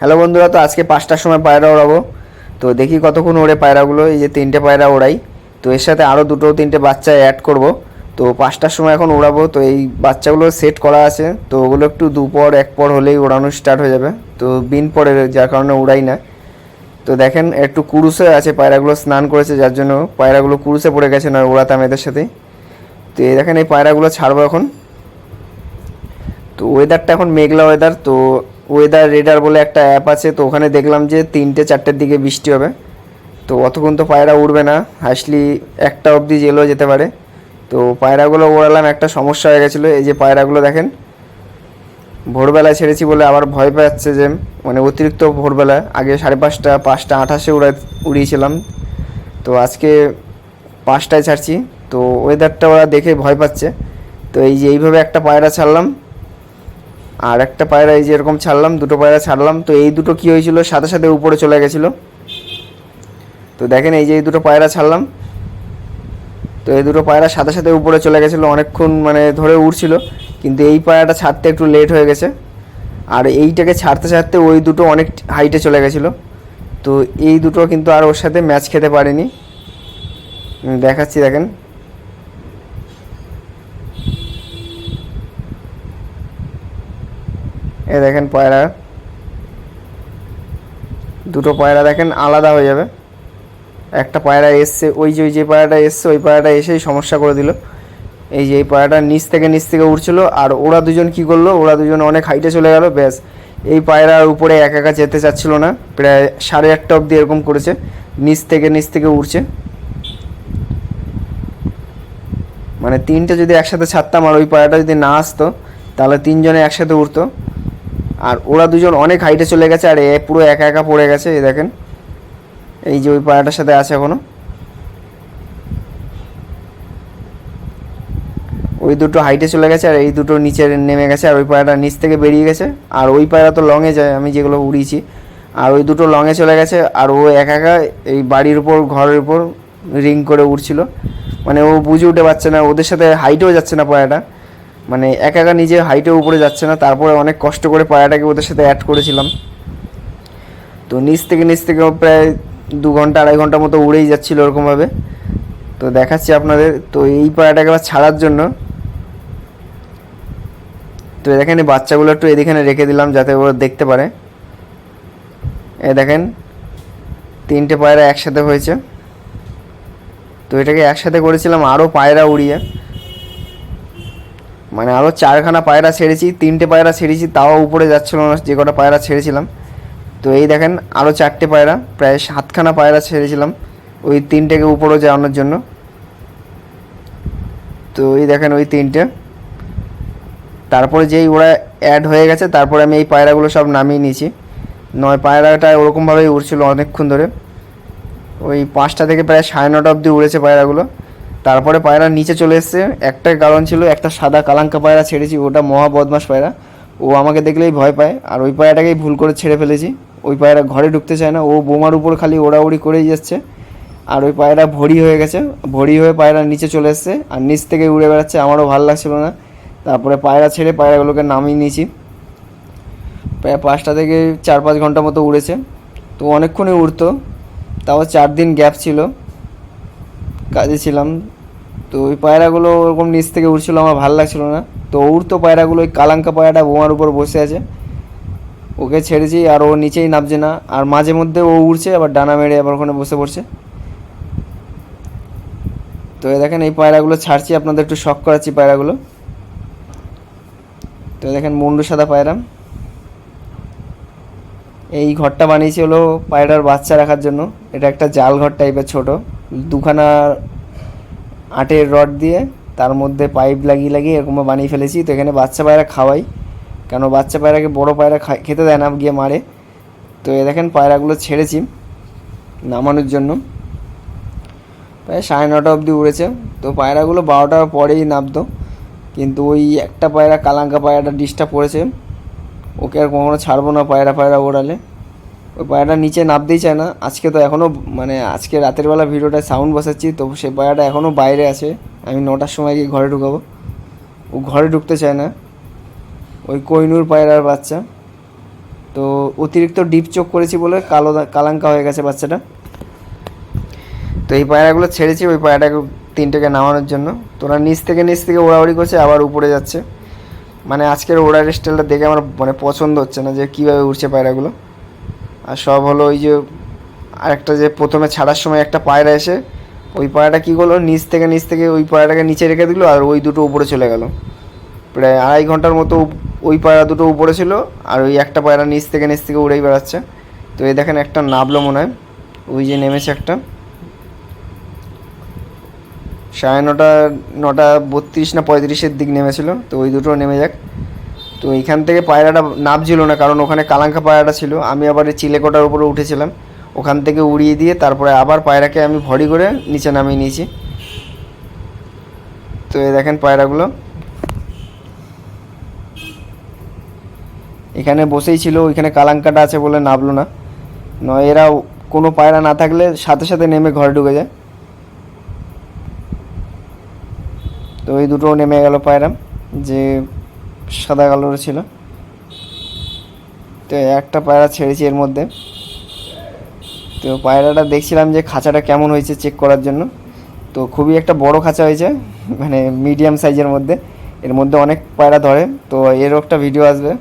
Hello বন্ধুরা, তো আজকে 5টার সময় পায়রা ওড়াবো। তো দেখি কতক্ষণ ওড়ে পায়রাগুলো। এই যে 3টে পায়রা ওড়াই, তো এর সাথে আরও 2-3টে বাচ্চা অ্যাড করব। তো 5টার সময় এখন ওড়াবো। তো এই বাচ্চাগুলো সেট করা আছে, তো ওগুলো একটু দুপর এক পর হলেই ওড়ানো স্টার্ট হয়ে যাবে। তো বিন পড়ে যার কারণে উড়াই না। তো দেখেন একটু কুরুসে আছে, পায়রাগুলো স্নান করেছে যার জন্য পায়রাগুলো কুরুসে পড়ে গেছে, না ওড়াতাম এদের সাথে। তো এই দেখেন এই পায়রাগুলো ছাড়বো এখন। তো ওয়েদারটা এখন মেঘলা ওয়েদার। তো ওয়েদার রেডার বলে একটা অ্যাপ আছে, তো ওখানে দেখলাম যে 3টে-4টের দিকে বৃষ্টি হবে। তো অতক্ষণ তো পায়রা উড়বে না, হাসলি 1টা অবধি জেলেও যেতে পারে। তো পায়রাগুলো ওড়ালাম, একটা সমস্যা হয়ে গেছিলো। এই যে পায়রাগুলো দেখেন, ভোরবেলায় ছেড়েছি বলে আবার ভয় পাচ্ছে যে মানে অতিরিক্ত ভোরবেলা, আগে 5:30 5:28 উড়িয়েছিলাম, তো আজকে 5টায় ছাড়ছি। তো ওয়েদারটা ওরা দেখে ভয় পাচ্ছে। তো এই যে এইভাবে একটা পায়রা ছাড়লাম, আর একটা পায়রা এই যে এরকম ছাড়লাম, 2টো পায়রা ছাড়লাম। তো এই দুটো কী হয়েছিল, সাথে সাথে উপরে চলে গেছিলো। তো দেখেন এই যে এই 2টো পায়রা ছাড়লাম, তো এই 2টো পায়রা সাথে সাথে উপরে চলে গেছিলো, অনেকক্ষণ মানে ধরে উড়ছিল। কিন্তু এই পায়রাটা ছাড়তে একটু লেট হয়ে গেছে, আর এইটাকে ছাড়তে ছাড়তে ওই দুটো অনেক হাইটে চলে গেছিলো। তো এই দুটো কিন্তু আর ওর সাথে ম্যাচ খেতে পারেনি। দেখাচ্ছি দেখেন, এ দেখেন পায়রা, দুটো পায়রা দেখেন আলাদা হয়ে যাবে। একটা পায়রা এসছে, ওই যে পায়রাটা এসছে, ওই পায়রাটা এসেই সমস্যা করে দিল। এই যে এই পায়রাটা নিচ থেকে উঠছিল, আর ওরা দুজন কি করলো, ওরা দুজন অনেক হাইটে চলে গেল। ব্যাস, এই পায়রার উপরে একা একা যেতে চাচ্ছিল না, প্রায় 8:30 অবধি এরকম করেছে, নিচ থেকে উঠছে। মানে 3টে যদি একসাথে ছাড়তাম আর ওই পায়রাটা যদি না আসতো, তাহলে 3জনে একসাথে উঠতো। আর ওরা দুজন অনেক হাইটে চলে গেছে, আর এ পুরো একা একা পড়ে গেছে। এই দেখেন, এই যে ওই পায়রাটার সাথে আছে এখনো, ওই দুটো হাইটে চলে গেছে আর এই দুটো নিচে নেমে গেছে, আর ওই পায়রাটা নিচ থেকে বেরিয়ে গেছে। আর ওই পায়রা তো লংয়ে যায়, আমি যেগুলো উড়িয়েছি, আর ওই দুটো লংয়ে চলে গেছে। আর ও একা একা এই বাড়ির উপর, ঘরের উপর রিং করে উঠছিল। মানে ও বুঝে উঠে পারছে না, ওদের সাথে হাইটেও যাচ্ছে না পায়রাটা, মানে একা একা নিজে হাইটে উপরে যাচ্ছে না। তারপরে অনেক কষ্ট করে পায়রাটাকে ওদের সাথে অ্যাড করেছিলাম। তো নিচ থেকে প্রায় 2-2.5 ঘন্টা মতো উড়েই যাচ্ছিলো ওরকমভাবে। তো দেখাচ্ছি আপনাদের। তো এই পায়রাটাকে আবার ছাড়ার জন্য, তো দেখেন এই বাচ্চাগুলো একটু এদিকে রেখে দিলাম যাতে ওরা দেখতে পারে। এই দেখেন 3টে পায়রা একসাথে হয়েছে। তো এটাকে একসাথে করেছিলাম আরও পায়রা উড়িয়ে, মানে আরও 4খানা পায়রা ছেড়েছি, 3টে পায়রা ছেড়েছি, তাও উপরে যাচ্ছিলো না যে কটা পায়রা ছেড়েছিলাম। তো এই দেখেন আরও 4টে পায়রা, প্রায় 7খানা পায়রা ছেড়েছিলাম ওই 3টেকে উপরে যাওয়ানোর জন্য। তো এই দেখেন ওই 3টে, তারপরে যেই ওরা অ্যাড হয়ে গেছে, তারপরে আমি এই পায়রাগুলো সব নামিয়ে নিয়েছি। নয় পায়রাটা ওরকমভাবেই উড়ছিল অনেকক্ষণ ধরে, ওই 5টা থেকে প্রায় 9:30 অবধি উড়েছে পায়রাগুলো। তারপরে পায়রা নিচে চলে এসছে। একটা কারণ ছিল, একটা সাদা কালাঙ্কা পায়রা ছেড়েছি, ওটা মহা বদমাশ পায়রা, ও আমাকে দেখলেই ভয় পায়। আর ওই পায়রাটাকেই ভুল করে ছেড়ে ফেলেছি। ওই পায়রা ঘরে ঢুকতে চায় না, ও বোমার উপর খালি ওড়াউড়ি করেই যাচ্ছে। আর ওই পায়রা ভরি হয়ে গেছে, ভরি হয়ে পায়রা নিচে চলে এসছে আর নিচ থেকে উড়ে বেড়াচ্ছে, আমারও ভালো লাগছিল না। তারপরে পায়রা ছেড়ে পায়রাগুলোকে নামিয়ে নিয়েছি। প্রায় 5টা থেকে 4-5 ঘন্টা মতো উড়েছে। তো অনেকক্ষণই উড়তো, তাও 4 দিন গ্যাপ ছিল, কাজে ছিলাম। তো ওই পায়রাগুলো ওরকম নিচ থেকে উড়ছিল, আমার ভালো লাগছিল না। তো উড়তো পায়রাগুলো, ওই কালাঙ্কা পায়রাটা বোমার উপর বসে আছে, ওকে ছেড়েছি আর ও নিচেই নামছে না। আর মাঝে মধ্যে ও উড়ছে, আবার ডানা মেরে আবার ওখানে বসে পড়ছে। তো দেখেন এই পায়রাগুলো ছাড়ছি, আপনাদের একটু শখ করাচ্ছি পায়রাগুলো। তো দেখেন মুন্ডু সাদা পায়রা, এই ঘরটা বানিয়েছি হলো পায়রার বাচ্চা রাখার জন্য। এটা একটা জাল ঘর টাইপের, ছোট 2খানা 8-এর রড দিয়ে তার মধ্যে পাইপ লাগিয়ে লাগিয়ে এরকম বানিয়ে ফেলেছি। তো এখানে বাচ্চা পায়রা খাওয়াই, কেন বাচ্চা পায়রাকে বড় পায়রা খেতে দেয় না, গিয়ে মারে। তো এ দেখেন পায়রাগুলো ছেড়েছি নামানোর জন্য, প্রায় 9:30 অবধি উড়েছে। তো পায়রাগুলো 12টার পরেই নামতো, কিন্তু ওই একটা পায়রা কালাঙ্কা পায়রাটা ডিস্টার্ব করেছে, ওকে আর কখনো ছাড়বো না। পায়রা ওড়ালে ওই পায়রাটা নিচে নামতেই চায় না। আজকে তো এখনও, মানে আজকে রাতের বেলা ভিডিওটায় সাউন্ড বসাচ্ছি, তো সেই পায়রাটা এখনও বাইরে আছে। আমি 9টার সময় গিয়ে ঘরে ঢুকাবো, ও ঘরে ঢুকতে চায় না। ওই কোহিনূর পায়রার বাচ্চা। তো অতিরিক্ত ডিপ চোখ করেছি বলে কালাঙ্কা হয়ে গেছে বাচ্চাটা। তো এই পায়রাগুলো ছেড়েছি ওই পায়রাটাকে তিনটেকে নামানোর জন্য। তোরা নিচ থেকে ওড়াউড়ি করছে, আবার উপরে যাচ্ছে। মানে আজকের ওড়ার স্টাইলটা দেখে আমার মানে পছন্দ হচ্ছে না যে কীভাবে উড়ছে পায়রাগুলো। আর সব হলো ওই যে আরেকটা যে প্রথমে ছাড়ার সময় একটা পায়রা এসে ওই পায়রাটা কী করলো, নিচ থেকে ওই পায়রাটাকে নিচে রেখে দিল, আর ওই দুটো উপরে চলে গেল। প্রায় 2.5 ঘন্টার মতো ওই পায়রা দুটো উপরে ছিল, আর ওই একটা পায়রা নিচ থেকে উড়েই বেড়াচ্ছে। তো এই দেখেন একটা নামলো মনে হয়, ওই যে নেমেছে একটা 9:30 না 35-এর দিক নেমেছিল। তো ওই দুটো নেমে যাক। তো এইখান থেকে পায়রাটা নামছিল না, কারণ ওখানে কালাঙ্কা পায়রাটা ছিল। আমি আবার এই চিলেকোটার উপরে উঠেছিলাম, ওখান থেকে উড়িয়ে দিয়ে তারপরে আবার পায়রাকে আমি ভরি করে নিচে নামিয়ে নিয়েছি। তো এই দেখেন পায়রাগুলো এখানে বসেই ছিল, ওইখানে কালাঙ্কাটা আছে বলে নামলো না, নয় এরা কোনো পায়রা না থাকলে সাথে নেমে ঘরে ঢুকে যায়। তো ওই দুটো নেমে গেল পায়রা যে সাদা কালোর ছিল। তো একটা পায়রা ছেড়েছি এর মধ্যে। তো পায়রাটা দেখছিলাম যে খাঁচাটা কেমন হয়েছে চেক করার জন্য। তো খুবই একটা বড় খাঁচা হয়েছে, মানে মিডিয়াম সাইজের মধ্যে। এর মধ্যে অনেক পায়রা ধরে, তো এরও একটা ভিডিও আসবে।